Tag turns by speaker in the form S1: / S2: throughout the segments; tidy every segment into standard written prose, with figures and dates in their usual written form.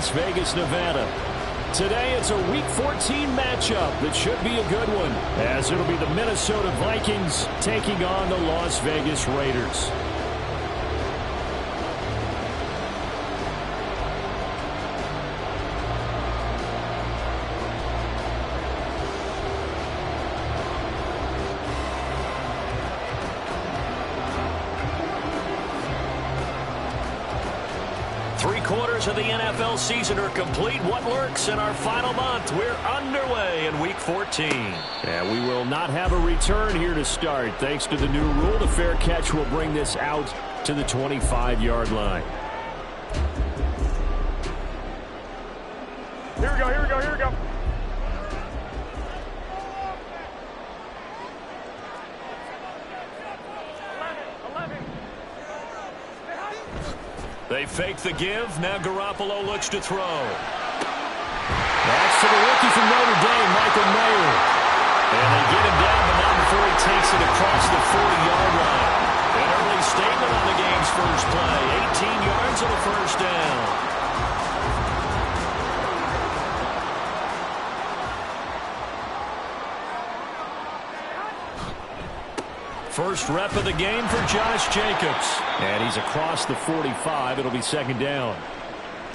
S1: Las Vegas, Nevada. Today it's a Week 14 matchup that should be a good one, as it'll be the Minnesota Vikings taking on the Las Vegas Raiders. Three-quarters of the NFL season are complete. What lurks in our final month? We're underway in Week 14. And we will not have a return here to start. Thanks to the new rule, the fair catch will bring this out to the 25-yard line.
S2: Here we go, here we go, here we go.
S1: They fake the give. Now Garoppolo looks to throw. That's to the rookie from Notre Dame, Michael Mayer. And they get him down, but not before he takes it across the 40-yard line. An early statement on the game's first play. 18 yards on the first down. First rep of the game for Josh Jacobs. And he's across the 45. It'll be second down.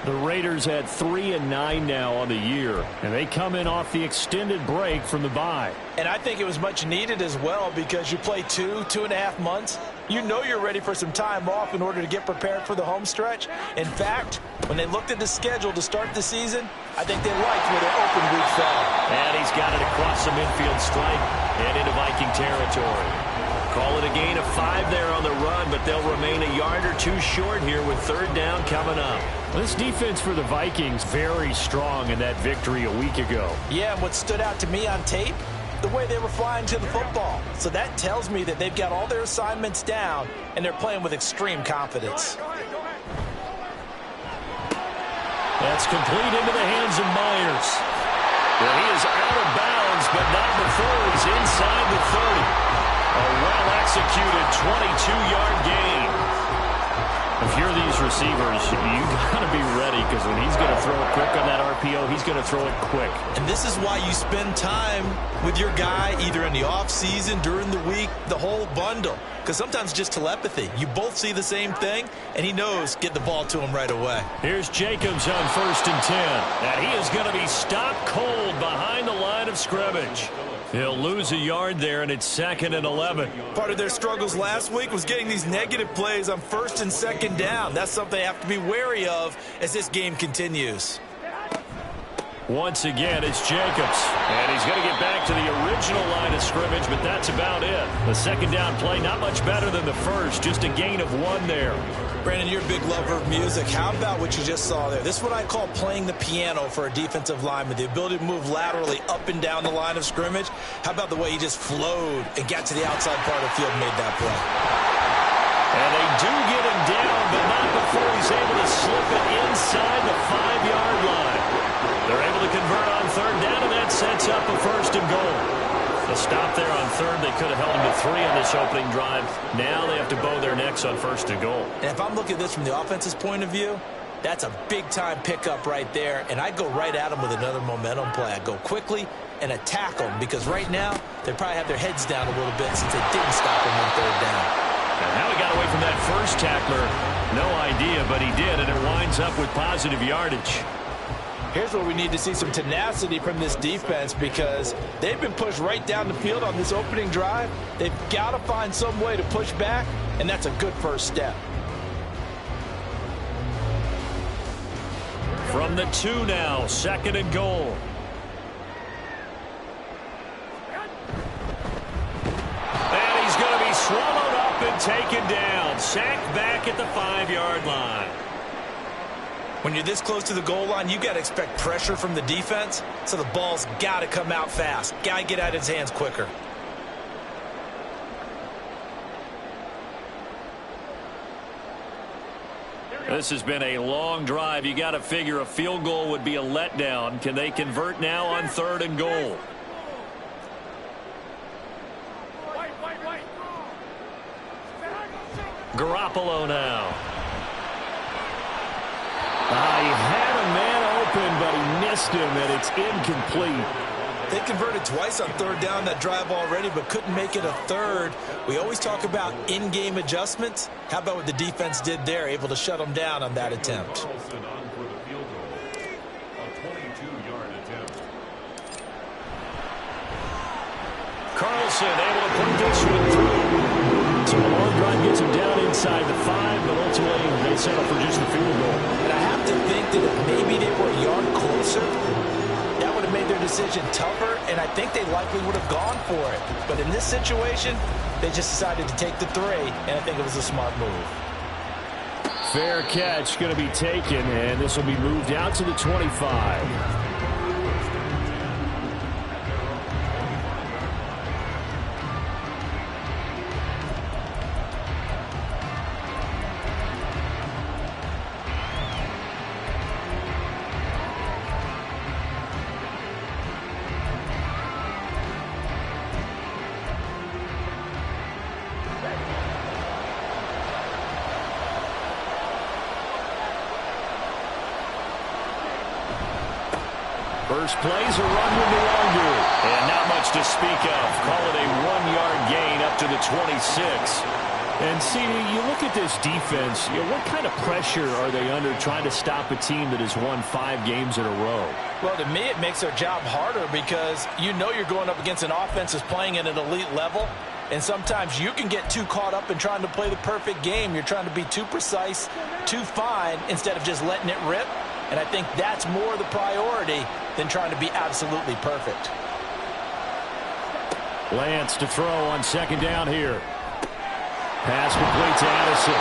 S1: The Raiders had 3-9 now on the year, and they come in off the extended break from the bye.
S3: And I think it was much needed as well, because you play 2.5 months. You know you're ready for some time off in order to get prepared for the home stretch. In fact, when they looked at the schedule to start the season, I think they liked where their open week fell.
S1: And he's got it across the midfield stripe and into Viking territory. Call it a gain of 5 there on the run, but they'll remain a yard or two short here with third down coming up. This defense for the Vikings very strong in that victory a week ago.
S3: Yeah, and what stood out to me on tape, the way they were flying to the football. So that tells me that they've got all their assignments down, and they're playing with extreme confidence.
S1: That's complete into the hands of Myers. Well, he is out of bounds, but not before he's inside the 30. A well-executed 22-yard gain. If you're these receivers, you got to be ready, because when he's going to throw it quick on that RPO, he's going to throw it quick.
S3: And this is why you spend time with your guy either in the offseason, during the week, the whole bundle. Because sometimes just telepathy. You both see the same thing, and he knows get the ball to him right away.
S1: Here's Jacobs on 1st and 10. And he is going to be stopped cold behind the line of scrimmage. He'll lose a yard there, and it's 2nd and 11.
S3: Part of their struggles last week was getting these negative plays on 1st and 2nd down. That's something they have to be wary of as this game continues.
S1: Once again, it's Jacobs. And he's going to get back to the original line of scrimmage, but that's about it. The second down play, not much better than the first. Just a gain of 1 there.
S3: Brandon, you're a big lover of music. How about what you just saw there? This is what I call playing the piano for a defensive lineman. The ability to move laterally up and down the line of scrimmage. How about the way he just flowed and got to the outside part of the field and made that play?
S1: And they do get him down, but not before he's able to slip it inside the 5-yard line. They're able to convert on third down, and that sets up a 1st and goal. A stop there on third. They could have held him to 3 on this opening drive. Now they have to bow their necks on 1st and goal.
S3: And if I'm looking at this from the offense's point of view, that's a big-time pickup right there. And I'd go right at him with another momentum play. I'd go quickly and attack them, because right now they probably have their heads down a little bit since they didn't stop him on third down.
S1: And how he got away from that first tackler, no idea, but he did, and it winds up with positive yardage.
S3: Here's where we need to see some tenacity from this defense, because they've been pushed right down the field on this opening drive. They've got to find some way to push back, and that's a good first step.
S1: From the 2 now, 2nd and goal. And he's going to be swallowed up and taken down. Sacked back at the 5-yard line.
S3: When you're this close to the goal line, you got to expect pressure from the defense, so the ball's got to come out fast. Got to get out of his hands quicker.
S1: This has been a long drive. You got to figure a field goal would be a letdown. Can they convert now on 3rd and goal? Garoppolo now. He had a man missed him, and it's incomplete.
S3: They converted twice on third down that drive already, but couldn't make it a third. We always talk about in-game adjustments. How about what the defense did there, able to shut them down on that attempt?
S1: Carlson able to put this one through. So the long drive gets him down inside the 5, but ultimately they settle for just the field goal.
S3: And I have to think that if maybe they were a yard closer, that would have made their decision tougher, and I think they likely would have gone for it. But in this situation, they just decided to take the 3, and I think it was a smart move.
S1: Fair catch going to be taken, and this will be moved out to the 25. First plays a run with Nwangu. And not much to speak of. Call it a 1-yard gain up to the 26. And, CD, you look at this defense, what kind of pressure are they under trying to stop a team that has won 5 games in a row?
S3: Well, to me, it makes their job harder because you know you're going up against an offense that's playing at an elite level. And sometimes you can get too caught up in trying to play the perfect game. You're trying to be too precise, too fine, instead of just letting it rip. And I think that's more the priority than trying to be absolutely perfect.
S1: Lance to throw on second down here. Pass complete to Addison.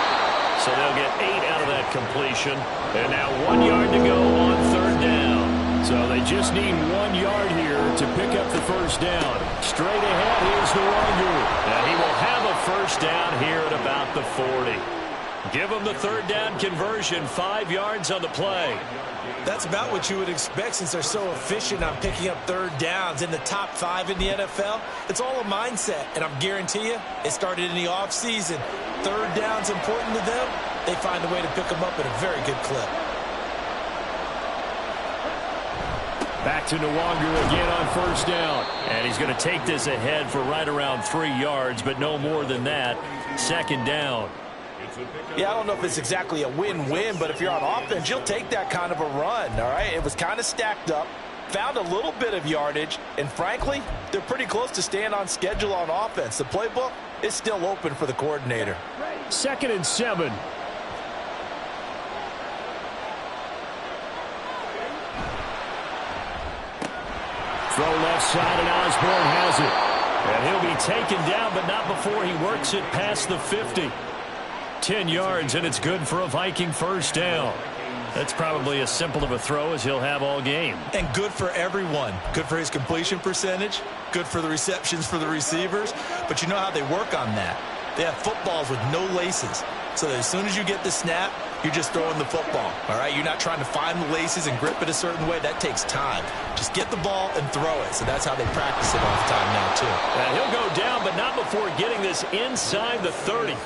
S1: So they'll get 8 out of that completion. And now 1 yard to go on third down. So they just need 1 yard here to pick up the first down. Straight ahead, here's Nwangu. And he will have a first down here at about the 40. Give them the third down conversion, 5 yards on the play.
S3: That's about what you would expect since they're so efficient on picking up third downs in the top 5 in the NFL. It's all a mindset, and I guarantee you, it started in the offseason. Third down's important to them. They find a way to pick them up at a very good clip.
S1: Back to Nwangu again on first down. And he's going to take this ahead for right around 3 yards, but no more than that. Second down.
S3: Yeah, I don't know if it's exactly a win-win, but if you're on offense, you'll take that kind of a run, all right? It was kind of stacked up, found a little bit of yardage, and frankly, they're pretty close to staying on schedule on offense. The playbook is still open for the coordinator.
S1: 2nd and 7. Throw left side, and Osborne has it. And he'll be taken down, but not before he works it past the 50. 10 yards, and it's good for a Viking first down. That's probably as simple of a throw as he'll have all game.
S3: And good for everyone. Good for his completion percentage. Good for the receptions for the receivers. But you know how they work on that. They have footballs with no laces. So that as soon as you get the snap, you're just throwing the football. All right? You're not trying to find the laces and grip it a certain way. That takes time. Just get the ball and throw it. So that's how they practice it all the time now, too.
S1: And he'll go down, but not before getting this inside the 30.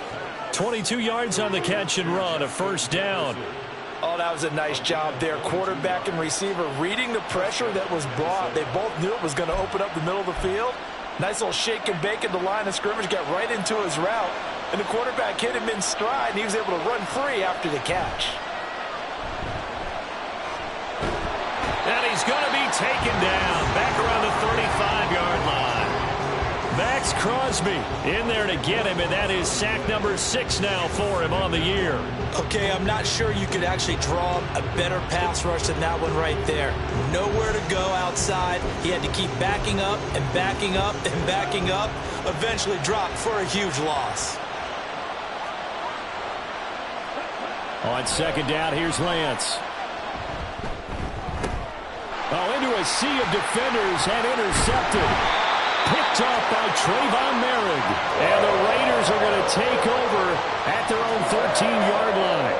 S1: 22 yards on the catch and run, a first down.
S3: Oh, that was a nice job there. Quarterback and receiver reading the pressure that was brought. They both knew it was going to open up the middle of the field. Nice little shake and bake at the line of scrimmage, got right into his route. And the quarterback hit him in stride, and he was able to run free after the catch.
S1: And he's going to be taken down back around the 35-yard line. Max Crosby in there to get him, and that is sack number 6 now for him on the year.
S3: Okay, I'm not sure you could actually draw a better pass rush than that one right there. Nowhere to go outside. He had to keep backing up and backing up and backing up. Eventually dropped for a huge loss.
S1: On second down, here's Lance. Oh, into a sea of defenders and intercepted. Picked up by Trayvon Merrick. And the Raiders are going to take over at their own 13-yard line.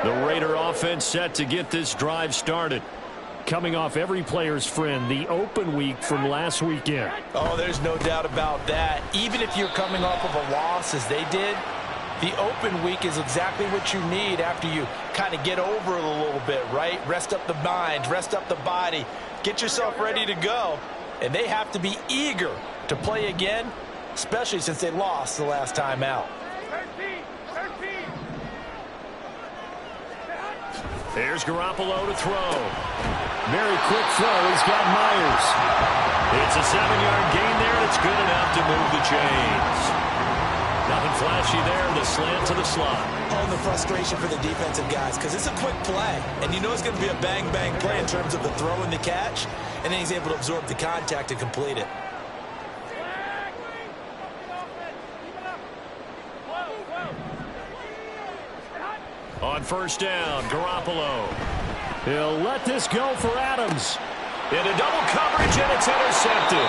S1: The Raider offense set to get this drive started. coming off every player's friend, the open week from last weekend.
S3: Oh, there's no doubt about that. Even if you're coming off of a loss as they did, the open week is exactly what you need after you kind of get over it a little bit, right? Rest up the mind, rest up the body, get yourself ready to go. And they have to be eager to play again, especially since they lost the last time out.
S1: Here's Garoppolo to throw. Very quick throw. He's got Myers. It's a 7-yard gain there, and it's good enough to move the chains. Nothing flashy there. The slant to the slot.
S3: Oh, the frustration for the defensive guys, because it's a quick play, and you know it's going to be a bang-bang play in terms of the throw and the catch, and then he's able to absorb the contact and complete it.
S1: On first down, Garoppolo. He'll let this go for Adams. Into double coverage, and it's intercepted.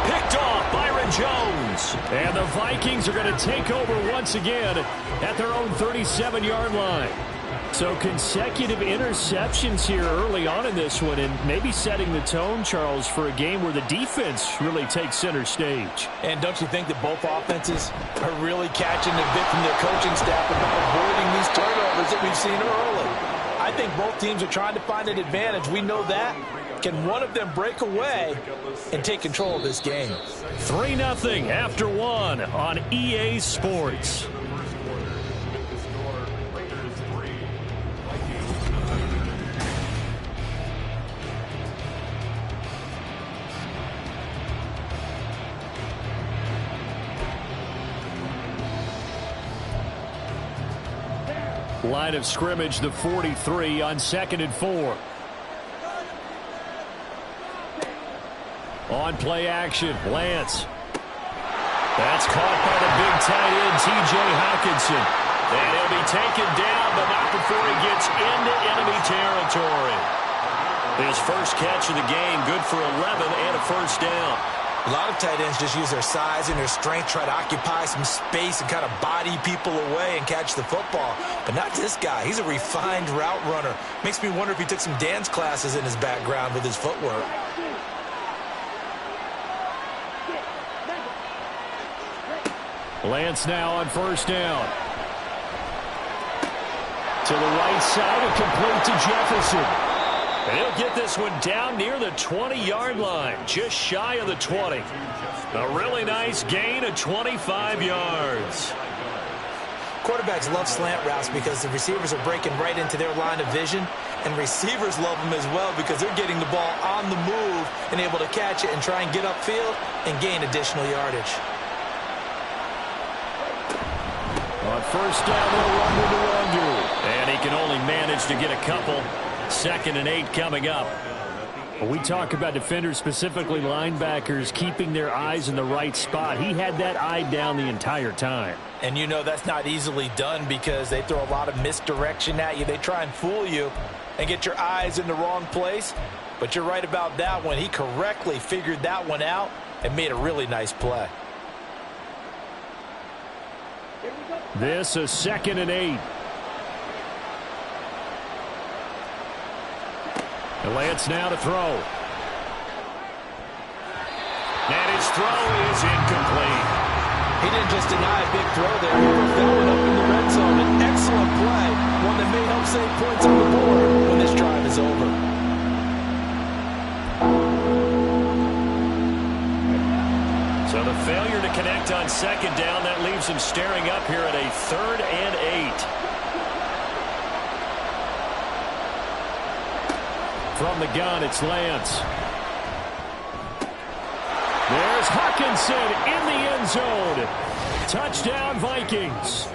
S1: Picked off Byron Jones. And the Vikings are going to take over once again at their own 37-yard line. So consecutive interceptions here early on in this one, and maybe setting the tone, Charles, for a game where the defense really takes center stage.
S3: And don't you think that both offenses are really catching the bit from their coaching staff about avoiding these turnovers that we've seen early? I think both teams are trying to find an advantage. We know that. Can one of them break away and take control of this game?
S1: 3-0 after one on EA Sports. Line of scrimmage, the 43 on 2nd and 4. On play action, Lance. That's caught by the big tight end, T.J. Hawkinson. And he'll be taken down, but not before he gets into enemy territory. His first catch of the game, good for 11 and a first down.
S3: A lot of tight ends just use their size and their strength, try to occupy some space and kind of body people away and catch the football. But not this guy. He's a refined route runner. Makes me wonder if he took some dance classes in his background with his footwork.
S1: Lance now on first down. To the right side and complete to Jefferson. And he'll get this one down near the 20-yard line, just shy of the 20. A really nice gain of 25 yards.
S3: Quarterbacks love slant routes because the receivers are breaking right into their line of vision, and receivers love them as well because they're getting the ball on the move and able to catch it and try and get upfield and gain additional yardage.
S1: On first down, they'll run with the Wonder. And he can only manage to get a couple. 2nd and 8 coming up. When we talk about defenders, specifically linebackers, keeping their eyes in the right spot, he had that eye down the entire time.
S3: And you know that's not easily done because they throw a lot of misdirection at you. They try and fool you and get your eyes in the wrong place. But you're right about that one. He correctly figured that one out and made a really nice play.
S1: This is 2nd and 8. And Lance now to throw. And his throw is incomplete.
S3: He didn't just deny a big throw there. He put that one up in the red zone. An excellent play. One that may help save points on the board when this drive is over.
S1: So the failure to connect on 2nd down, that leaves him staring up here at a 3rd and 8. From the gun, it's Lance. There's Hawkinson in the end zone. Touchdown, Vikings.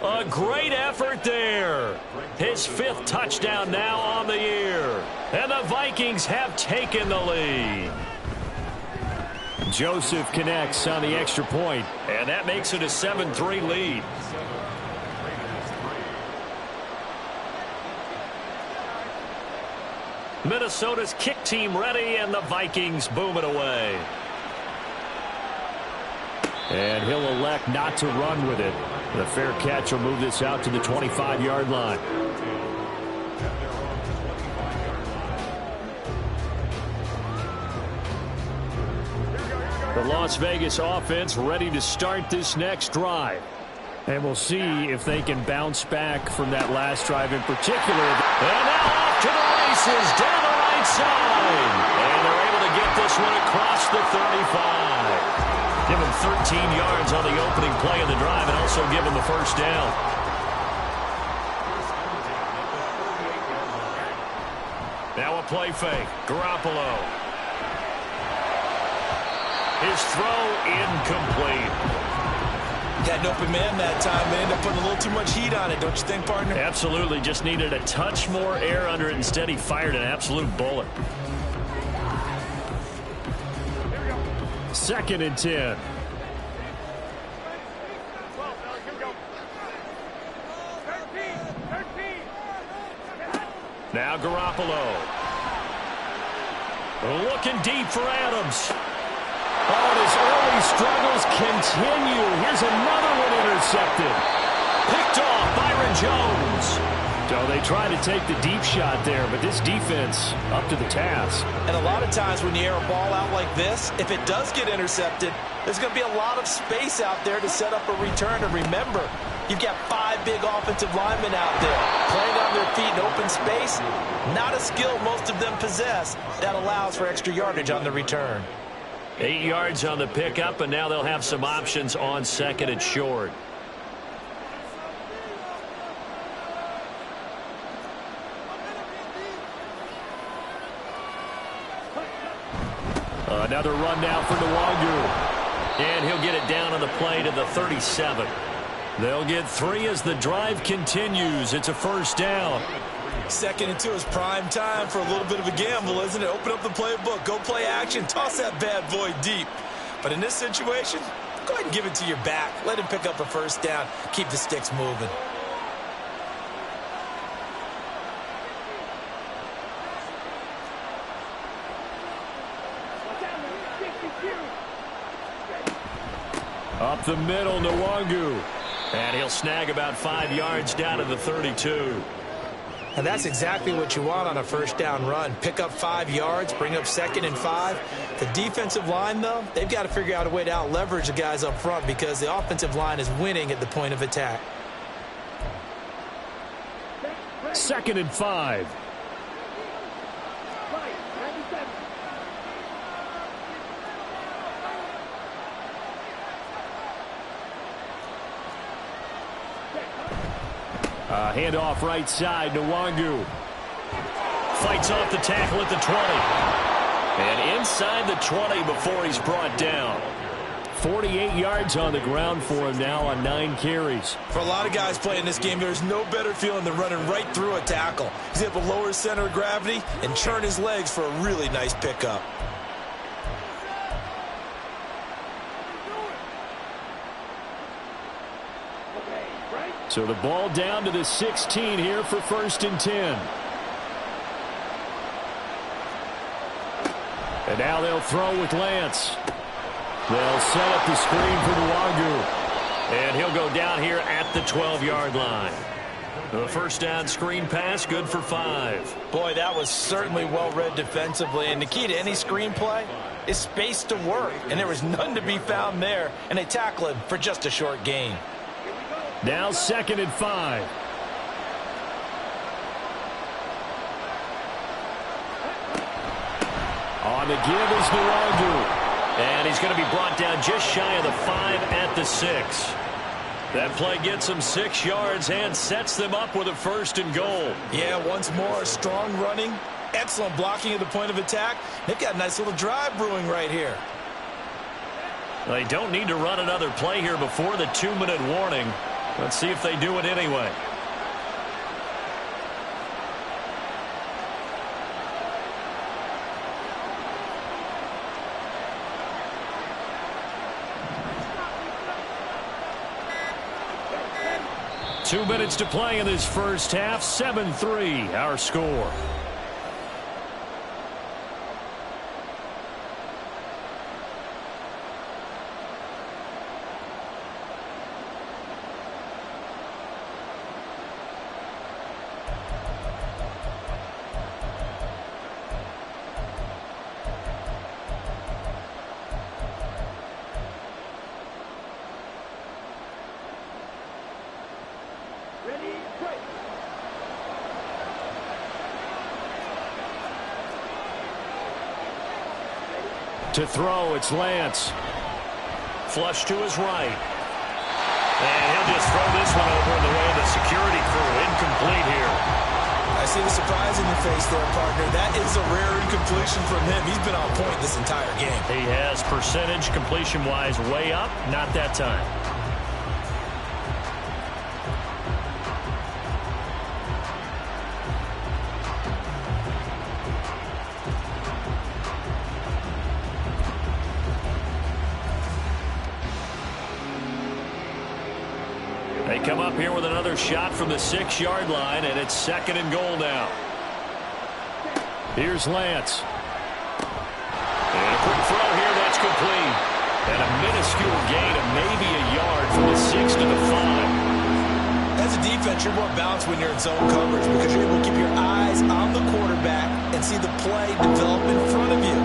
S1: A great effort there. His 5th touchdown now on the year. And the Vikings have taken the lead. Joseph connects on the extra point, and that makes it a 7-3 lead. Minnesota's kick team ready, and the Vikings boom it away. And he'll elect not to run with it. The fair catch will move this out to the 25-yard line. The Las Vegas offense ready to start this next drive.
S2: And we'll see if they can bounce back from that last drive in particular.
S1: And now off to the races down the right side. And they're able to get this one across the 35. Give him 13 yards on the opening play of the drive and also give him the first down. Now a play fake. Garoppolo. His throw incomplete.
S3: Got an open man that time. They ended up putting a little too much heat on it, don't you think, partner?
S1: Absolutely. Just needed a touch more air under it. Instead, he fired an absolute bullet.
S2: 2nd and 10.
S1: Now Garoppolo. Looking deep for Adams. Oh, and his early struggles continue. Here's another one intercepted. Picked off Byron Jones.
S2: So they try to take the deep shot there, but this defense up to the task.
S3: And a lot of times when you air a ball out like this, if it does get intercepted, there's going to be a lot of space out there to set up a return. And remember, you've got 5 big offensive linemen out there playing on their feet in open space. Not a skill most of them possess that allows for extra yardage on the return.
S1: 8 yards on the pickup, and now they'll have some options on 2nd and short. Another run now for Nwangu. And he'll get it down on the play to the 37. They'll get 3 as the drive continues. It's a first down.
S3: 2nd and 2 is prime time for a little bit of a gamble, isn't it? Open up the playbook, go play action, toss that bad boy deep. But in this situation, go ahead and give it to your back. Let him pick up a first down. Keep the sticks moving.
S1: Up the middle, Nwangu. And he'll snag about 5 yards down to the 32.
S3: And that's exactly what you want on a first down run. Pick up 5 yards, bring up 2nd and 5. The defensive line, though, they've got to figure out a way to out-leverage the guys up front because the offensive line is winning at the point of attack.
S2: 2nd and 5. Handoff right side to Nwangu.
S1: Fights off the tackle at the 20. And inside the 20 before he's brought down.
S2: 48 yards on the ground for him now on 9 carries.
S3: For a lot of guys playing this game, there's no better feeling than running right through a tackle. He's able to lower his center of gravity and churn his legs for a really nice pickup.
S2: So the ball down to the 16 here for 1st and 10. And now they'll throw with Lance. They'll set up the screen for Nwangu.
S1: And he'll go down here at the 12-yard line. The first down screen pass, good for 5.
S3: Boy, that was certainly well read defensively. And the key to any screen play is space to work. And there was none to be found there. And they tackle him for just a short gain.
S2: Now 2nd and 5.
S1: On the give is Nwangu. And he's going to be brought down just shy of the 5 at the 6. That play gets them 6 yards and sets them up with a 1st and goal.
S3: Yeah, once more, strong running, excellent blocking at the point of attack. They've got a nice little drive brewing right here.
S1: They don't need to run another play here before the 2-minute warning. Let's see if they do it anyway. Two minutes to play in this first half. 7-3 our score.
S2: To throw, it's Lance.
S1: Flush to his right. And he'll just throw this one over in the way of the security crew. Incomplete here.
S3: I see the surprise in your face there, partner. That is a rare incompletion from him. He's been on point this entire game.
S1: He has percentage completion-wise way up. Not that time. They come up here with another shot from the 6-yard line, and it's 2nd and goal now.
S2: Here's Lance.
S1: And a quick throw here, that's complete. And a minuscule gain of maybe a yard from the 6 to the 5.
S3: As a defense, you're more balanced when you're in zone coverage because you're able to keep your eyes on the quarterback and see the play develop in front of you.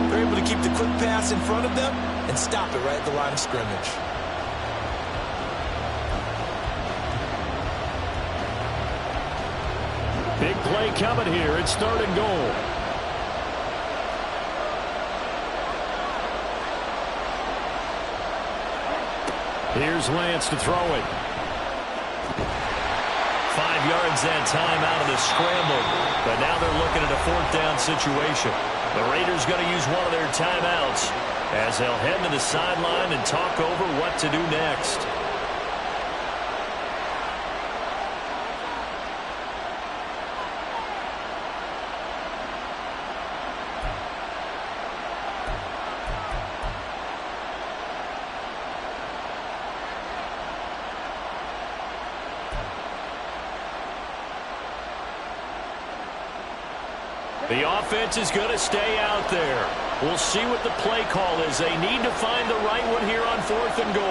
S3: They're able to keep the quick pass in front of them and stop it right at the line of scrimmage.
S2: Big play coming here. It's 3rd and goal. Here's Lance to throw it.
S1: 5 yards that time out of the scramble. But now they're looking at a 4th down situation. The Raiders going to use one of their timeouts as they'll head to the sideline and talk over what to do next. The offense is going to stay out there. We'll see what the play call is. They need to find the right one here on 4th and goal.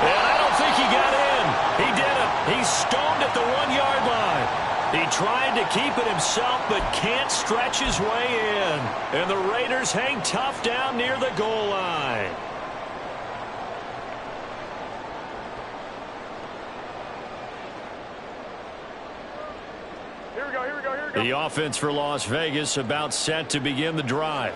S1: And I don't think he got in. He didn't. He's stoned at the 1-yard line. He tried to keep it himself, but can't stretch his way in. And the Raiders hang tough down near the goal line.
S4: Here we go.
S2: The offense for Las Vegas about set to begin the drive.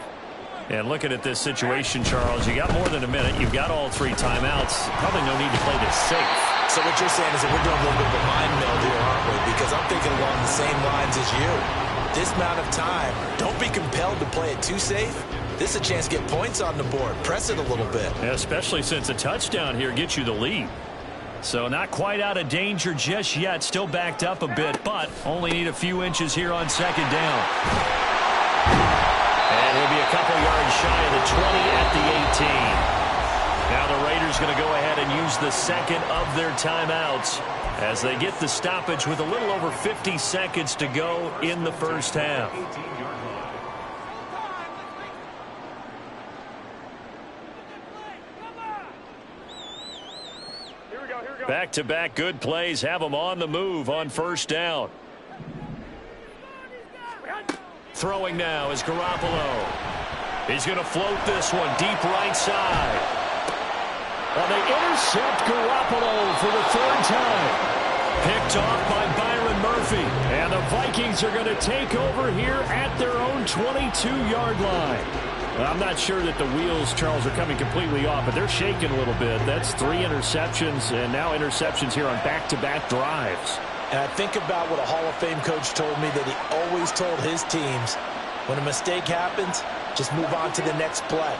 S1: And looking at this situation, Charles, you got more than a minute. You've got all 3 timeouts. Probably no need to play this safe.
S3: So what you're saying is that we're doing a little bit of a mind meld here, aren't we? Because I'm thinking along the same lines as you. This amount of time, don't be compelled to play it too safe. This is a chance to get points on the board. Press it a little bit.
S1: Yeah, especially since a touchdown here gets you the lead. So not quite out of danger just yet. Still backed up a bit, but only need a few inches here on 2nd down. And we'll be a couple yards shy of the 20 at the 18. Now the Raiders going to go ahead and use the 2nd of their timeouts as they get the stoppage with a little over 50 seconds to go in the 1st half. Back-to-back good plays have them on the move on 1st down. Throwing now is Garoppolo. He's going to float this one deep right side.
S2: Well, they intercept Garoppolo for the 3rd time.
S1: Picked off by Byron Murphy.
S2: And the Vikings are going to take over here at their own 22-yard line. I'm not sure that the wheels, Charles, are coming completely off, but they're shaking a little bit. That's 3 interceptions, and now interceptions here on back-to-back drives.
S3: And I think about what a Hall of Fame coach told me that he always told his teams, when a mistake happens, just move on to the next play.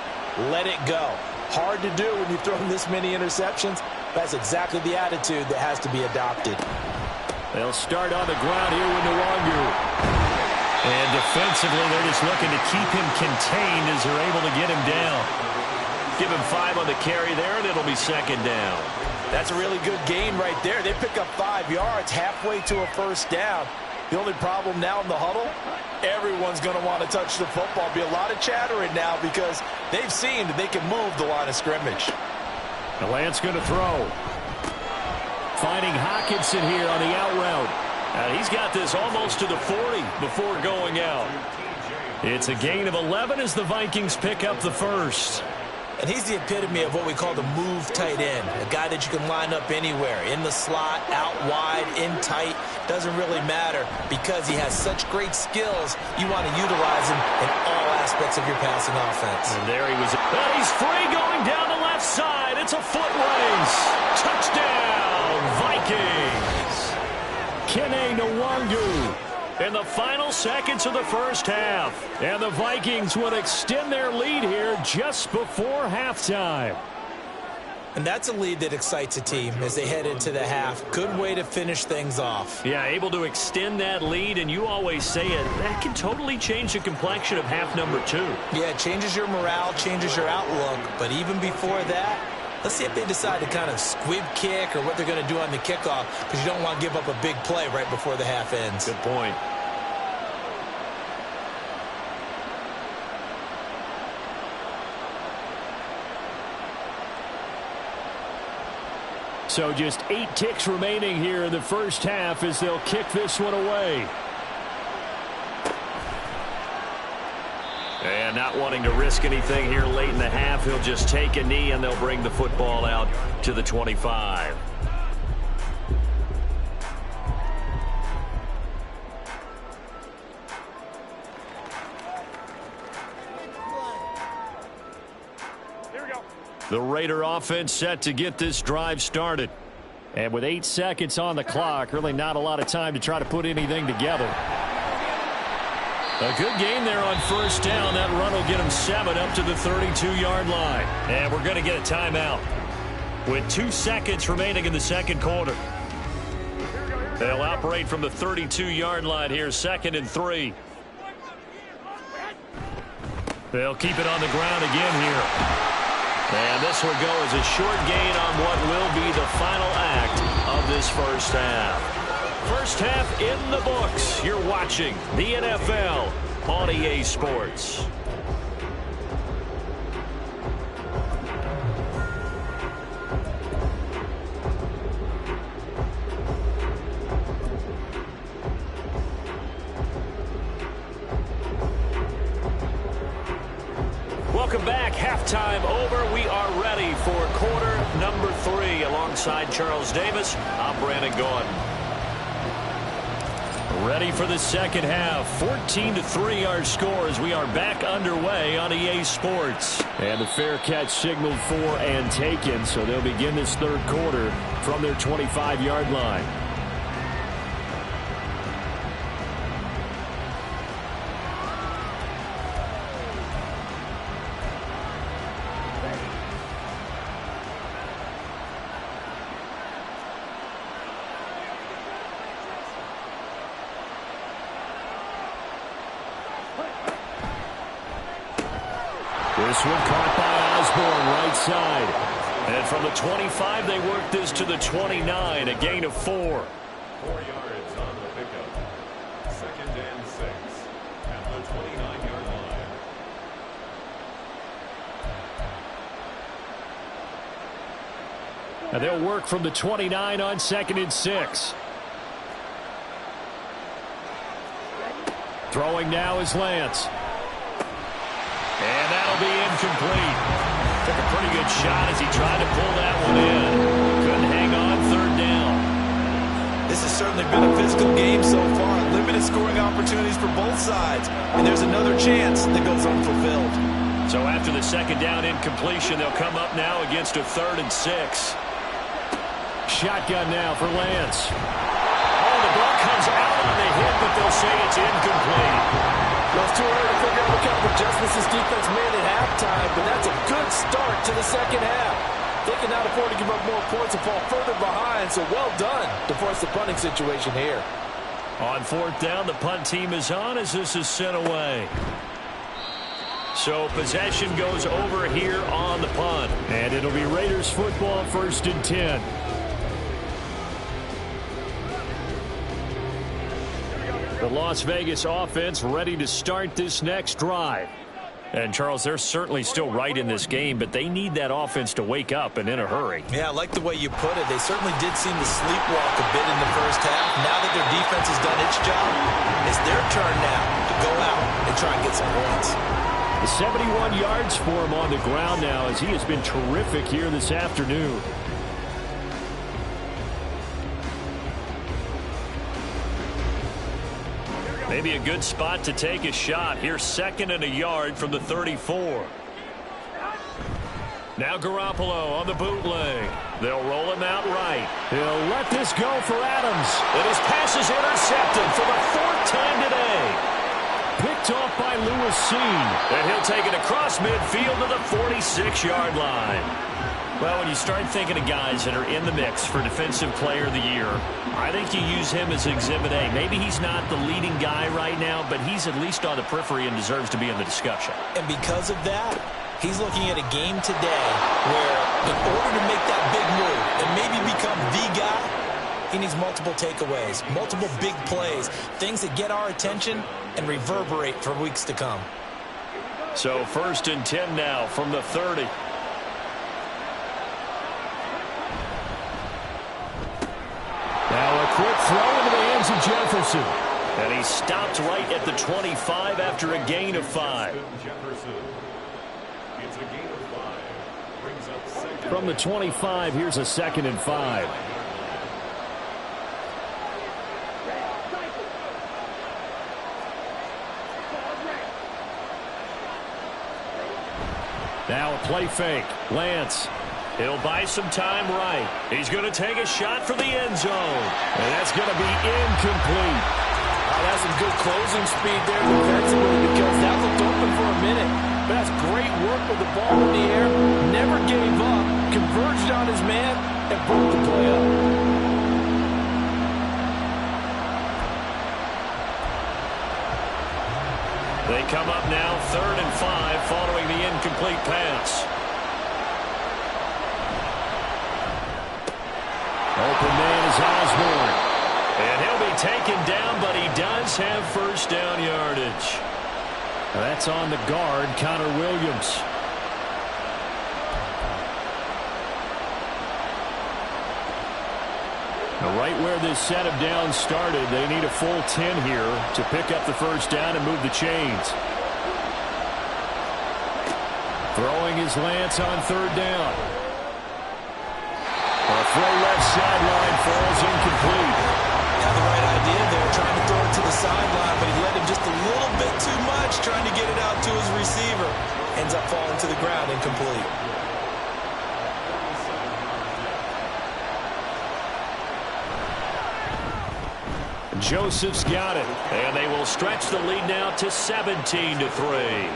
S3: Let it go. Hard to do when you've thrown this many interceptions. That's exactly the attitude that has to be adopted.
S2: They'll start on the ground here with Nwangu.
S1: And defensively, they're just looking to keep him contained as they're able to get him down. Give him 5 on the carry there, and it'll be 2nd down.
S3: That's a really good gain right there. They pick up 5 yards halfway to a 1st down. The only problem now in the huddle, everyone's going to want to touch the football. Be a lot of chattering now because they've seen that they can move the line of scrimmage.
S2: The Lance going to throw.
S1: Finding Hockenson here on the out route. He's got this almost to the 40 before going out. It's a gain of 11 as the Vikings pick up the 1st.
S3: And he's the epitome of what we call the move tight end, a guy that you can line up anywhere, in the slot, out wide, in tight, doesn't really matter because he has such great skills. You want to utilize him in all aspects of your passing offense.
S2: And there he was. And he's free going down the left side. It's a foot race. Touchdown, Vikings. Kene Nwangu in the final seconds of the first half. And the Vikings would extend their lead here just before halftime.
S3: And that's a lead that excites a team as they head into the half. Good way to finish things off.
S2: Yeah, able to extend that lead, and you always say it, that can totally change the complexion of half number 2.
S3: Yeah, it changes your morale, changes your outlook. But even before that, let's see if they decide to kind of squib kick or what they're going to do on the kickoff, because you don't want to give up a big play right before the half ends.
S2: Good point. So just 8 ticks remaining here in the first half as they'll kick this one away. And not wanting to risk anything here late in the half, he'll just take a knee and they'll bring the football out to the 25. The Raider offense set to get this drive started. And with 8 seconds on the clock, really not a lot of time to try to put anything together. A good game there on first down. That run will get them 7 up to the 32-yard line. And we're going to get a timeout with 2 seconds remaining in the second quarter. They'll operate from the 32-yard line here, 2nd and 3. They'll keep it on the ground again here. And this will go as a short gain on what will be the final act of this first half. First half in the books. You're watching the NFL on EA Sports. Welcome back. Halftime over. We are ready for quarter number 3. Alongside Charles Davis, I'm Brandon Gordon. Ready for the second half. 14-3 our score as we are back underway on EA Sports. And the fair catch signaled for and taken, so they'll begin this third quarter from their 25-yard line. This one caught by Osborne, right side. And from the 25, they work this to the 29, a gain of 4.
S4: 4 yards on the pickup. 2nd and 6 at the 29-yard line.
S2: And they'll work from the 29 on 2nd and 6. Throwing now is Lance. And that'll be incomplete. Took a pretty good shot as he tried to pull that one in. Couldn't hang on, 3rd down.
S3: This has certainly been a physical game so far. Limited scoring opportunities for both sides. And there's another chance that goes unfulfilled.
S2: So after the 2nd down incompletion, they'll come up now against a 3rd and 6. Shotgun now for Lance. Oh, the ball comes out on the hit, but they'll say it's incomplete.
S3: Well, it's too early to figure out what kind of adjustments this defense made at halftime, but that's a good start to the second half. They cannot afford to give up more points and fall further behind, so well done to force the punting situation here.
S2: On 4th down, the punt team is on as this is sent away. So possession goes over here on the punt. And it'll be Raiders football, 1st and 10. The Las Vegas offense ready to start this next drive. And, Charles, they're certainly still right in this game, but they need that offense to wake up and in a hurry.
S3: Yeah, I like the way you put it. They certainly did seem to sleepwalk a bit in the first half. Now that their defense has done its job, it's their turn now to go out and try and get some points.
S2: 71 yards for him on the ground now as he has been terrific here this afternoon. Maybe a good spot to take a shot. Here's 2nd and a yard from the 34. Now Garoppolo on the bootleg. They'll roll him out right. He'll let this go for Adams. And his pass is intercepted for the 4th time today. Picked off by Lewis Seen. And he'll take it across midfield to the 46-yard line. Well, when you start thinking of guys that are in the mix for Defensive Player of the Year, I think you use him as Exhibit A. Maybe he's not the leading guy right now, but he's at least on the periphery and deserves to be in the discussion.
S3: And because of that, he's looking at a game today where in order to make that big move and maybe become the guy, he needs multiple takeaways, multiple big plays, things that get our attention and reverberate for weeks to come.
S2: So 1st and 10 now from the 30. Now a quick throw into the hands of Jefferson. And he stopped right at the 25 after a gain of 5.
S4: It's a gain of 5. Brings up 2nd.
S2: From the 25, here's a 2nd and 5. Now a play fake. Lance. He'll buy some time right. He's going to take a shot for the end zone. And that's going to be incomplete.
S3: Oh, that's some good closing speed there defensively because that looked open for a minute. But that's great work with the ball in the air. Never gave up. Converged on his man and broke the play up.
S2: They come up now 3rd and 5 following the incomplete pass. Open man is Osborne. And he'll be taken down, but he does have 1st down yardage. That's on the guard, Connor Williams. Now right where this set of downs started, they need a full 10 here to pick up the 1st down and move the chains. Throwing his Lance on 3rd down. A throw left sideline falls incomplete.
S3: Had the right idea there, trying to throw it to the sideline, but he led him just a little bit too much, trying to get it out to his receiver. Ends up falling to the ground incomplete.
S2: Joseph's got it, and they will stretch the lead now to 17-3.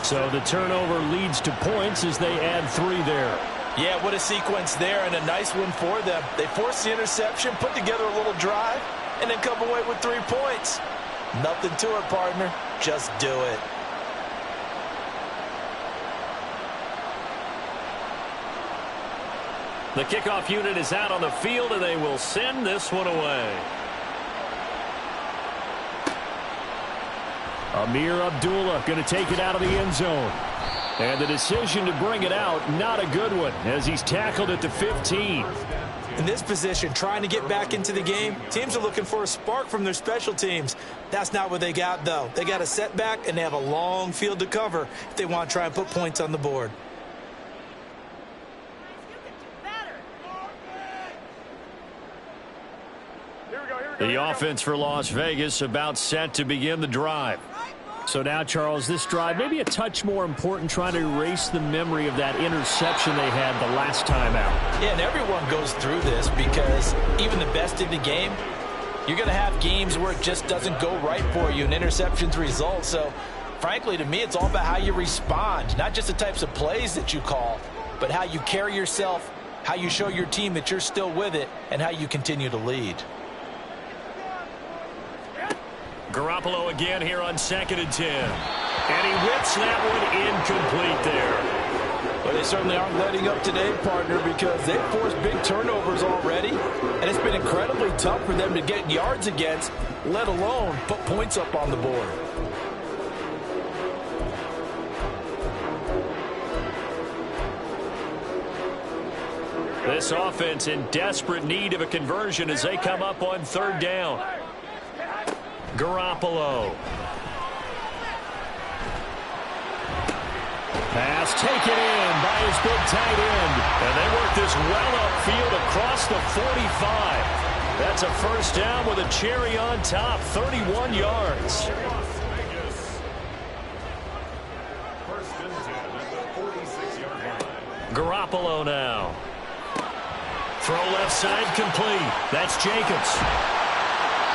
S2: So the turnover leads to points as they add 3 there.
S3: Yeah, what a sequence there, and a nice one for them. They forced the interception, put together a little drive, and then come away with 3 points. Nothing to it, partner. Just do it.
S2: The kickoff unit is out on the field, and they will send this one away. Amir Abdullah going to take it out of the end zone. And the decision to bring it out, not a good one, as he's tackled at the 15.
S3: In this position, trying to get back into the game, teams are looking for a spark from their special teams. That's not what they got, though. They got a setback, and they have a long field to cover if they want to try and put points on the board.
S2: The offense for Las Vegas about set to begin the drive. So now, Charles, this drive maybe a touch more important, trying to erase the memory of that interception they had the last time out.
S3: Yeah, and everyone goes through this because even the best in the game, you're going to have games where it just doesn't go right for you and interceptions result. So, frankly, to me, it's all about how you respond, not just the types of plays that you call, but how you carry yourself, how you show your team that you're still with it, and how you continue to lead.
S2: Garoppolo again here on 2nd and 10. And he whips that one incomplete there.
S3: But they certainly aren't letting up today, partner, because they've forced big turnovers already. And it's been incredibly tough for them to get yards against, let alone put points up on the board.
S2: This offense in desperate need of a conversion as they come up on 3rd down. Garoppolo. Pass taken in by his big tight end.
S1: And they work this well upfield across the 45. That's a first down with a cherry on top, 31 yards. Garoppolo now. Throw left side complete. That's Jacobs.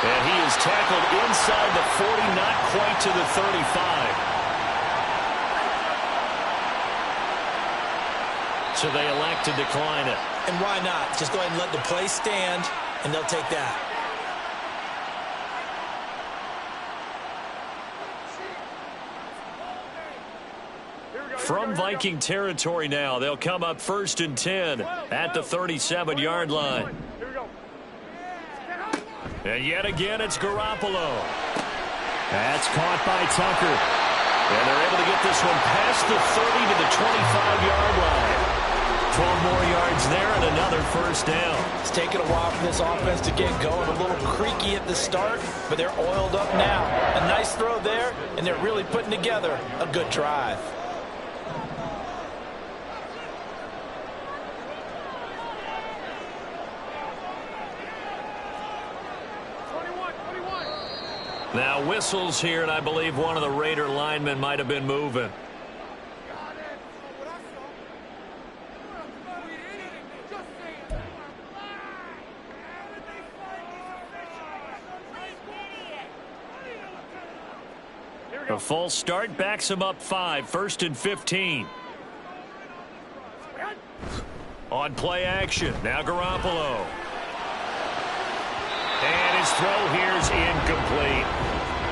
S1: And he is tackled inside the 40, not quite to the 35. So they elect to decline it.
S3: And why not? Just go ahead and let the play stand, and they'll take that.
S1: From Viking territory now, they'll come up 1st and 10 at the 37-yard line. And yet again, it's Garoppolo.
S2: That's caught by Tucker.
S1: And they're able to get this one past the 30 to the 25-yard line. 12 more yards there and another first down.
S3: It's taken a while for this offense to get going. A little creaky at the start, but they're oiled up now. A nice throw there, and they're really putting together a good drive.
S1: Now whistles here, and I believe one of the Raider linemen might have been moving. A full start backs him up 5, 1st and 15. On play action, now Garoppolo. And his throw here is incomplete.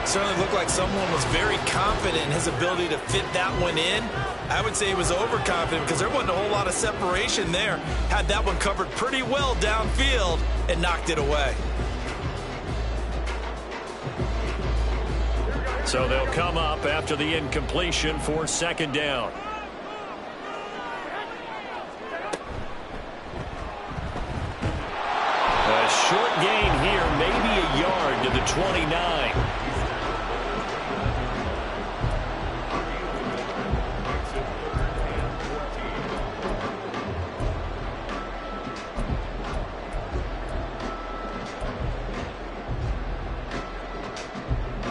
S3: Certainly looked like someone was very confident in his ability to fit that one in. I would say he was overconfident because there wasn't a whole lot of separation there. Had that one covered pretty well downfield and knocked it away.
S1: So they'll come up after the incompletion for 2nd down. A short gain here, maybe a yard to the 29.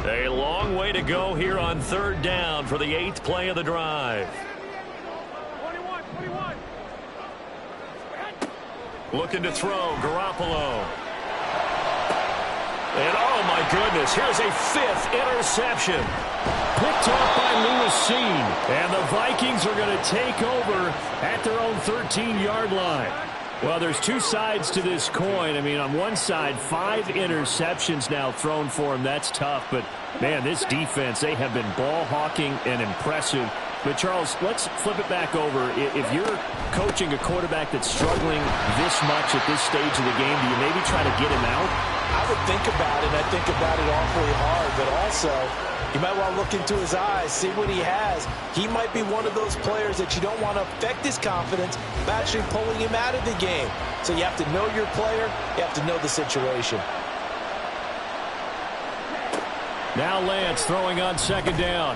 S1: A long way to go here on 3rd down for the 8th play of the drive. Looking to throw, Garoppolo. And oh my goodness, here's a 5th interception.
S2: Picked off by Lewis Cine. And the Vikings are going to take over at their own 13-yard line. Well, there's two sides to this coin. I mean, on one side, 5 interceptions now thrown for him. That's tough. But, man, this defense, they have been ball hawking and impressive. But, Charles, let's flip it back over. If you're coaching a quarterback that's struggling this much at this stage of the game, do you maybe try to get him out?
S3: I would think about it. I think about it awfully hard. But also, you might want to look into his eyes, see what he has. He might be one of those players that you don't want to affect his confidence by actually pulling him out of the game. So you have to know your player. You have to know the situation.
S2: Now Lance throwing on 2nd down.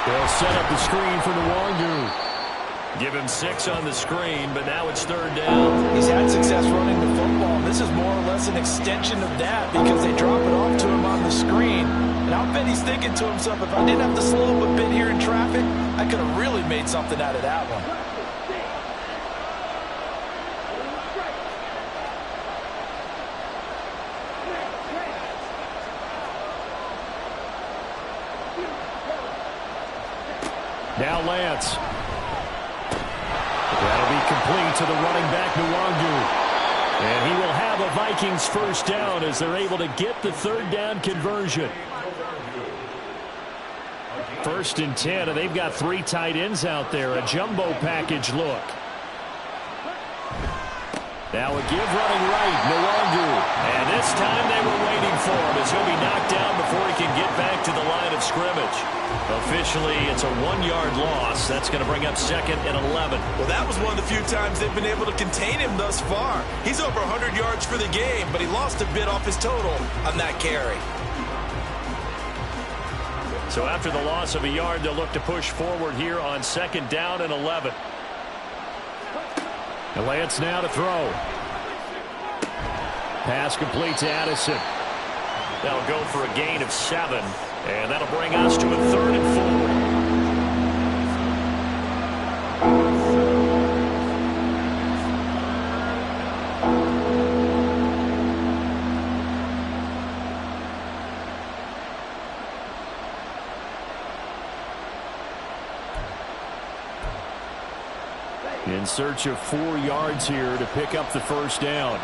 S2: They'll set up the screen for Nwangu.
S1: Give him 6 on the screen, but now it's 3rd down.
S3: He's had success running the football. This is more or less an extension of that because they drop it off to him on the screen. And I'll bet he's thinking to himself, if I didn't have to slow up a bit here in traffic, I could have really made something out of that one.
S2: Now Lance. That'll be complete to the running back, Nwangu. And he will have a Vikings first down as they're able to get the 3rd down conversion. 1st and 10, and they've got 3 tight ends out there. A jumbo package look. Now a give running right, Nwangu. And this time they were waiting for him as he'll be knocked down before he can get back to the line of scrimmage. Officially, it's a 1-yard loss. That's going to bring up 2nd and 11.
S3: Well, that was one of the few times they've been able to contain him thus far. He's over 100 yards for the game, but he lost a bit off his total on that carry.
S2: So after the loss of a yard, they'll look to push forward here on 2nd down and 11. And Lance now to throw. Pass complete to Addison. That'll go for a gain of 7. And that'll bring us to a 3rd and 4. In search of 4 yards here to pick up the 1st down.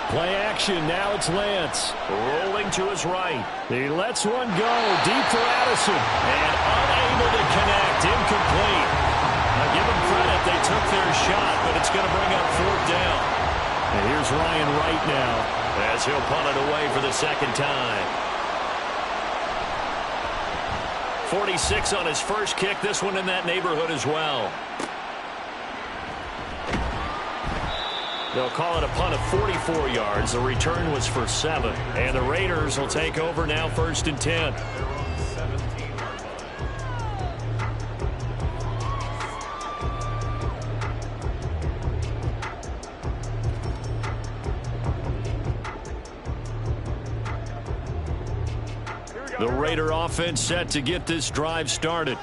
S2: Play action. Now it's Lance. Rolling to his right. He lets one go. Deep for Addison. And unable to connect. Incomplete. Now give them credit. They took their shot, but it's going to bring up 4th down. And here's Ryan Wright now as he'll punt it away for the 2nd time. 46 on his first kick. This one in that neighborhood as well. They'll call it a punt of 44 yards. The return was for 7. And the Raiders will take over now 1st and 10. The Raider offense set to get this drive started.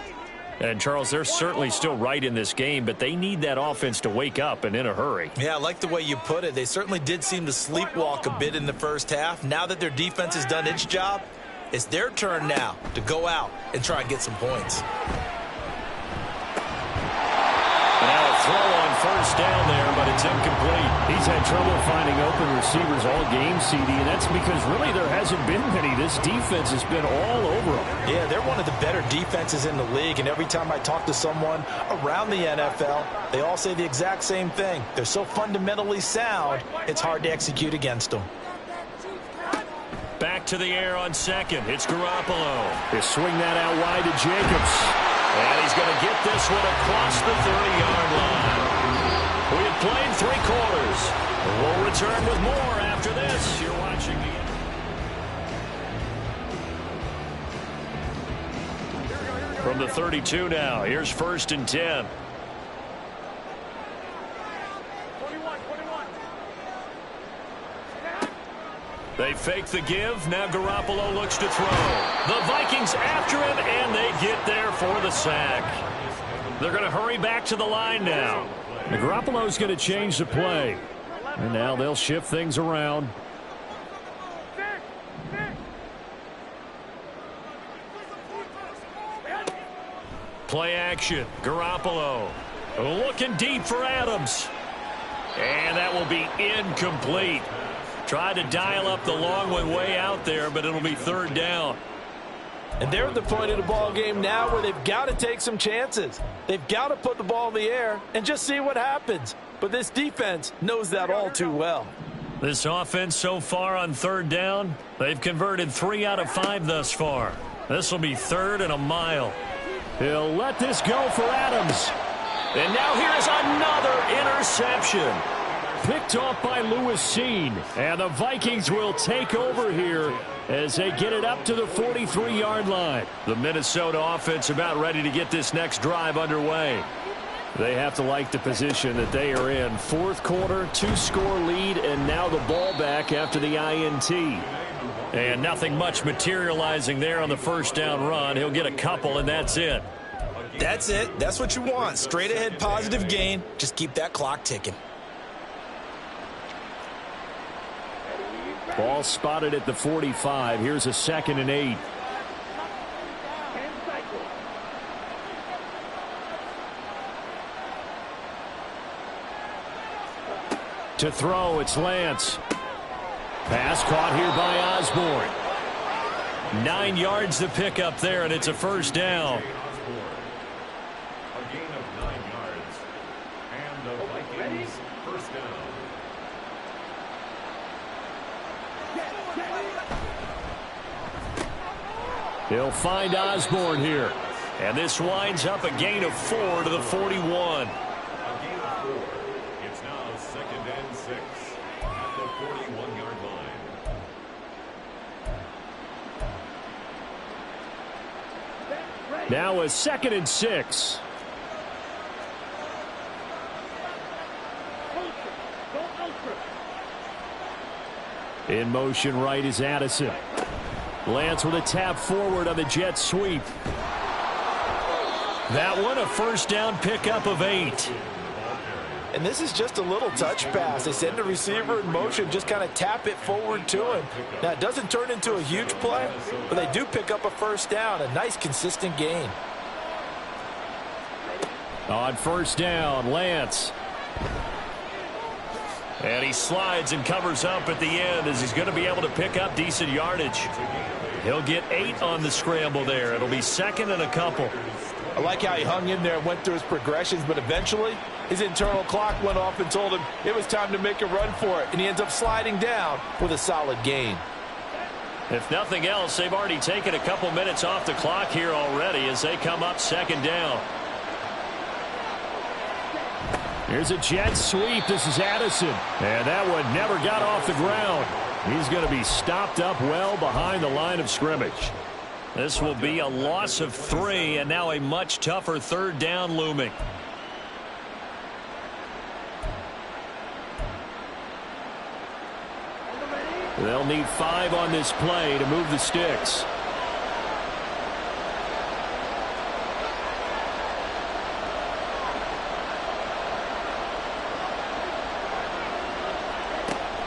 S2: And, Charles, they're certainly still right in this game, but they need that offense to wake up and in a hurry.
S3: Yeah, I like the way you put it. They certainly did seem to sleepwalk a bit in the first half. Now that their defense has done its job, it's their turn now to go out and try and get some points.
S2: Now a throw on 1st down there, but it's incomplete. He's had trouble finding open receivers all game, CD, and that's because really there hasn't been many. This defense has been all over them.
S3: Yeah, they're one of the better defenses in the league, and every time I talk to someone around the NFL, they all say the exact same thing. They're so fundamentally sound, it's hard to execute against them.
S2: Back to the air on 2nd. It's Garoppolo. They swing that out wide to Jacobs. And he's going to get this one across the 30-yard line. We have played 3 quarters. We'll return with more after this. You're watching the... From the 32 now, here's 1st and 10. They fake the give. Now Garoppolo looks to throw. The Vikings after him, and they get there for the sack. They're going to hurry back to the line now. And Garoppolo's going to change the play. And now they'll shift things around. Play action. Garoppolo looking deep for Adams. And that will be incomplete. Tried to dial up the long one way out there, but it'll be 3rd down.
S3: And they're at the point of the ball game now where they've got to take some chances. They've got to put the ball in the air and just see what happens. But this defense knows that all too well.
S2: This offense so far on 3rd down, they've converted 3 out of 5 thus far. This will be 3rd and a mile. He'll let this go for Adams. And now here's another interception. Picked off by Lewis Seen. And the Vikings will take over here as they get it up to the 43-yard line. The Minnesota offense about ready to get this next drive underway. They have to like the position that they are in. 4th quarter, 2-score lead, and now the ball back after the INT. And nothing much materializing there on the 1st down run. He'll get a couple, and that's it.
S3: That's it. That's what you want. Straight ahead positive gain. Just keep that clock ticking.
S2: Ball spotted at the 45. Here's a 2nd and 8. To throw, it's Lance. Pass caught here by Osborne. 9 yards to pick up there, and it's a 1st down.
S4: A gain of 9 yards. And the Vikings 1st down.
S2: He'll find Osborne here. And this winds up a gain of 4 to the 41.
S4: A gain of 4. It's now 2nd and 6. the 41-yard line.
S2: Now a 2nd and 6. In motion right is Addison. Lance with a tap forward on the jet sweep. That one a first down pickup of 8.
S3: And this is just a little touch pass. They send the receiver in motion, just kind of tap it forward to him. Now, it doesn't turn into a huge play, but they do pick up a first down, a nice, consistent gain.
S2: On first down, Lance. And he slides and covers up at the end as he's going to be able to pick up decent yardage. He'll get 8 on the scramble there. It'll be 2nd and a couple.
S3: I like how he hung in there and went through his progressions, but eventually his internal clock went off and told him it was time to make a run for it, and he ends up sliding down with a solid gain.
S2: If nothing else, they've already taken a couple minutes off the clock here already as they come up 2nd down. Here's a jet sweep. This is Addison. And that one never got off the ground. He's going to be stopped up well behind the line of scrimmage. This will be a loss of 3, and now a much tougher 3rd down looming. They'll need 5 on this play to move the sticks.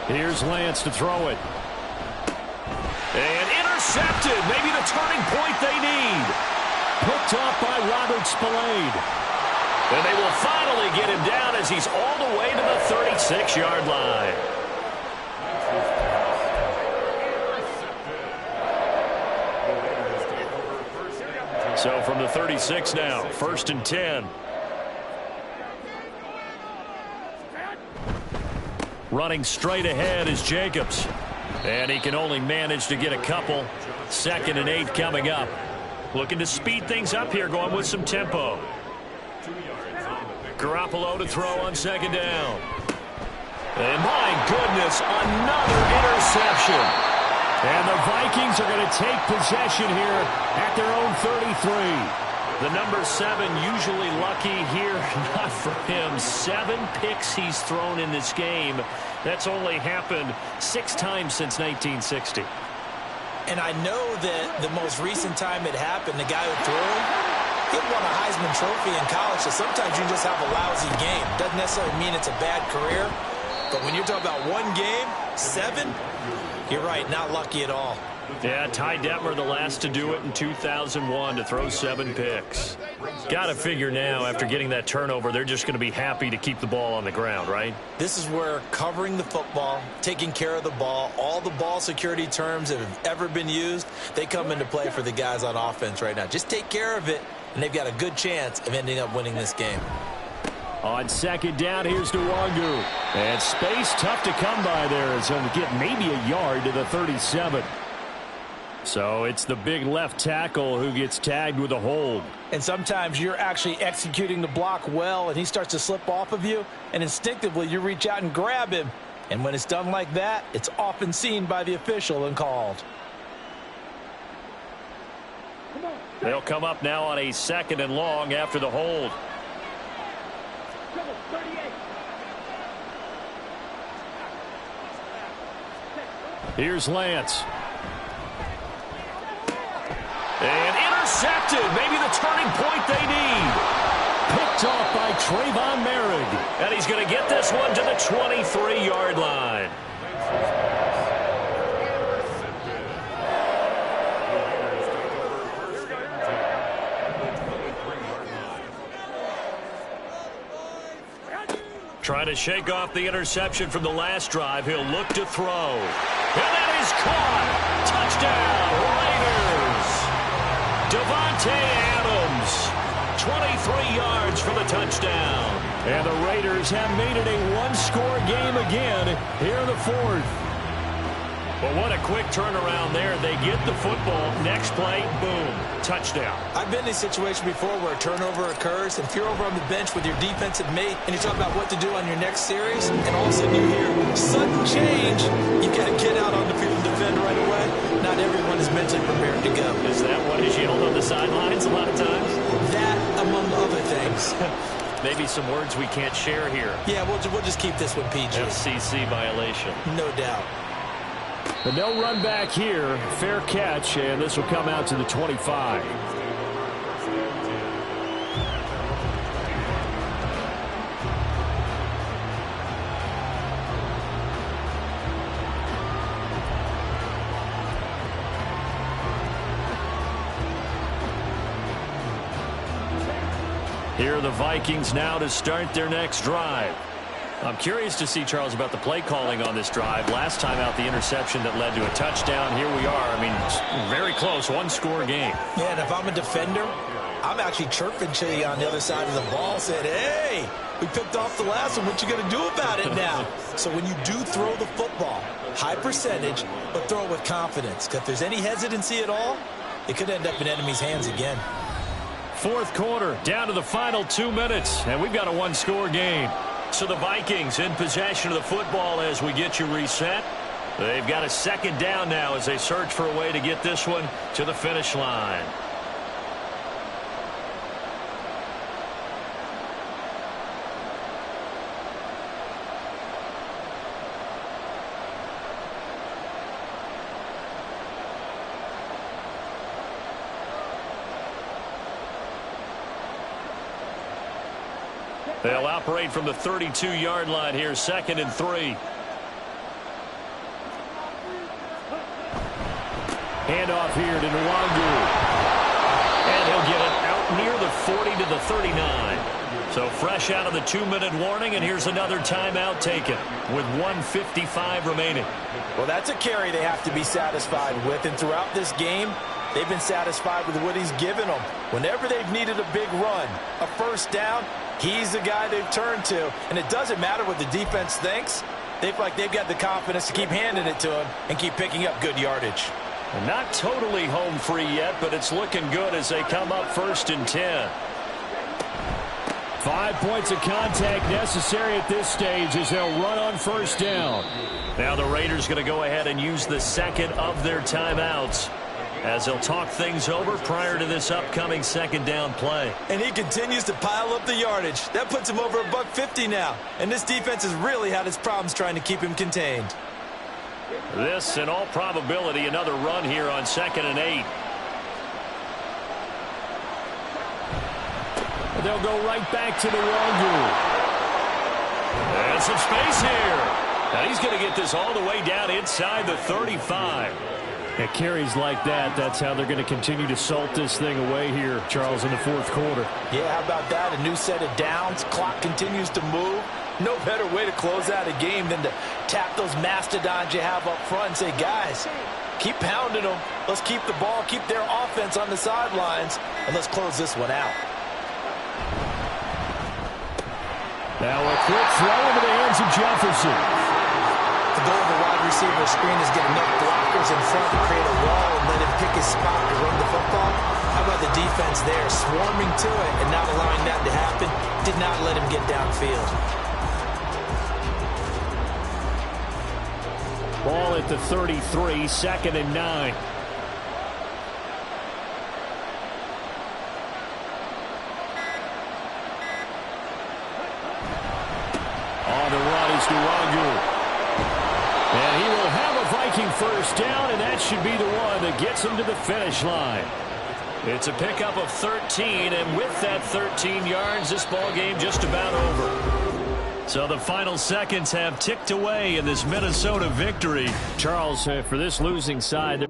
S2: Here's Lance to throw it. And intercepted. Maybe the turning point they need. Picked off by Robert Spillane. And they will finally get him down as he's all the way to the 36-yard line. So from the 36 now, 1st and 10. Running straight ahead is Jacobs. And he can only manage to get a couple. 2nd and 8 coming up. Looking to speed things up here, going with some tempo. Garoppolo to throw on 2nd down. And my goodness, another interception. And the Vikings are going to take possession here at their own 33. The number 7 usually lucky here. Not for him. 7 picks he's thrown in this game. That's only happened 6 times since 1960.
S3: And I know that the most recent time it happened, the guy who threw him, he won a Heisman Trophy in college, so sometimes you just have a lousy game. Doesn't necessarily mean it's a bad career, but when you're talking about one game, 7, you're right, not lucky at all.
S2: Yeah, Ty Detmer, the last to do it in 2001, to throw 7 picks. Got to figure now, after getting that turnover, they're just going to be happy to keep the ball on the ground, right?
S3: This is where covering the football, taking care of the ball, all the ball security terms that have ever been used, they come into play for the guys on offense right now. Just take care of it, and they've got a good chance of ending up winning this game.
S2: On 2nd down, here's Nwangu. And space tough to come by there. So to get maybe a yard to the 37. So it's the big left tackle who gets tagged with a hold.
S3: And sometimes you're actually executing the block well, and he starts to slip off of you, and instinctively you reach out and grab him. And when it's done like that, it's often seen by the official and called.
S2: They'll come up now on a 2nd and long after the hold. Here's Lance. And intercepted. Maybe the turning point they need. Picked off by Trayvon Merrick. And he's going to get this one to the 23-yard line. Trying to shake off the interception from the last drive. He'll look to throw. And that is caught. Touchdown, Raiders. Devontae Adams, 23 yards for the touchdown. And the Raiders have made it a one-score game again here in the 4th. Well, what a quick turnaround there. They get the football. Next play, boom, touchdown.
S3: I've been in a situation before where a turnover occurs, and if you're over on the bench with your defensive mate and you're talking about what to do on your next series, and all of a sudden you hear sudden change, you got to get out on the field and defend right away. Not everyone is mentally prepared to go.
S2: Is that what is yelled on the sidelines a lot of times?
S3: That, among other things.
S2: Maybe some words we can't share here.
S3: Yeah, we'll just keep this one PG.
S2: FCC violation.
S3: No doubt.
S2: But no run back here. Fair catch, and this will come out to the 25. Here are the Vikings now to start their next drive. I'm curious to see, Charles, about the play calling on this drive. Last time out, the interception that led to a touchdown. Here we are. I mean, very close, one-score game.
S3: Yeah, and if I'm a defender, I'm actually chirping to you on the other side of the ball, saying, hey, we picked off the last one. What you going to do about it now? So when you do throw the football, high percentage, but throw it with confidence. Because if there's any hesitancy at all, it could end up in enemy's hands again.
S2: Fourth quarter, down to the final 2 minutes, and we've got a one-score game. So the Vikings in possession of the football as we get you reset. They've got a second down now as they search for a way to get this one to the finish line. They'll operate from the 32-yard line here, 2nd and 3. Handoff here to Nwangu. And he'll get it out near the 40 to the 39. So fresh out of the 2-minute warning, and here's another timeout taken with 1:55 remaining.
S3: Well, that's a carry they have to be satisfied with, and throughout this game, they've been satisfied with what he's given them. Whenever they've needed a big run, a first down, he's the guy they've turned to. And it doesn't matter what the defense thinks. They feel like they've got the confidence to keep handing it to him and keep picking up good yardage.
S2: Well, not totally home free yet, but it's looking good as they come up 1st and 10. 5 points of contact necessary at this stage as they'll run on first down. Now the Raiders going to go ahead and use the second of their timeouts as they'll talk things over prior to this upcoming second down play.
S3: And he continues to pile up the yardage. That puts him over $150 now. And this defense has really had its problems trying to keep him contained.
S2: This, in all probability, another run here on 2nd and 8. They'll go right back to the Nwangu. And some space here. Now he's going to get this all the way down inside the 35. At carries like that, that's how they're going to continue to salt this thing away here, Charles, in the fourth quarter.
S3: Yeah, how about that? A new set of downs. Clock continues to move. No better way to close out a game than to tap those mastodons you have up front and say, guys, keep pounding them. Let's keep the ball, keep their offense on the sidelines, and let's close this one out.
S2: Now a quick throw into the hands of Jefferson.
S3: The goal of the wide receiver screen is get enough blockers in front to create a wall and let him pick his spot to run the football. How about the defense there, swarming to it and not allowing that to happen? Did not let him get downfield.
S2: Ball at the 33, 2nd and 9. On the run is Nwangu. And he will have a Viking first down, and that should be the one that gets him to the finish line. It's a pickup of 13, and with that 13 yards, this ball game just about over. So the final seconds have ticked away in this Minnesota victory. Charles, for this losing side,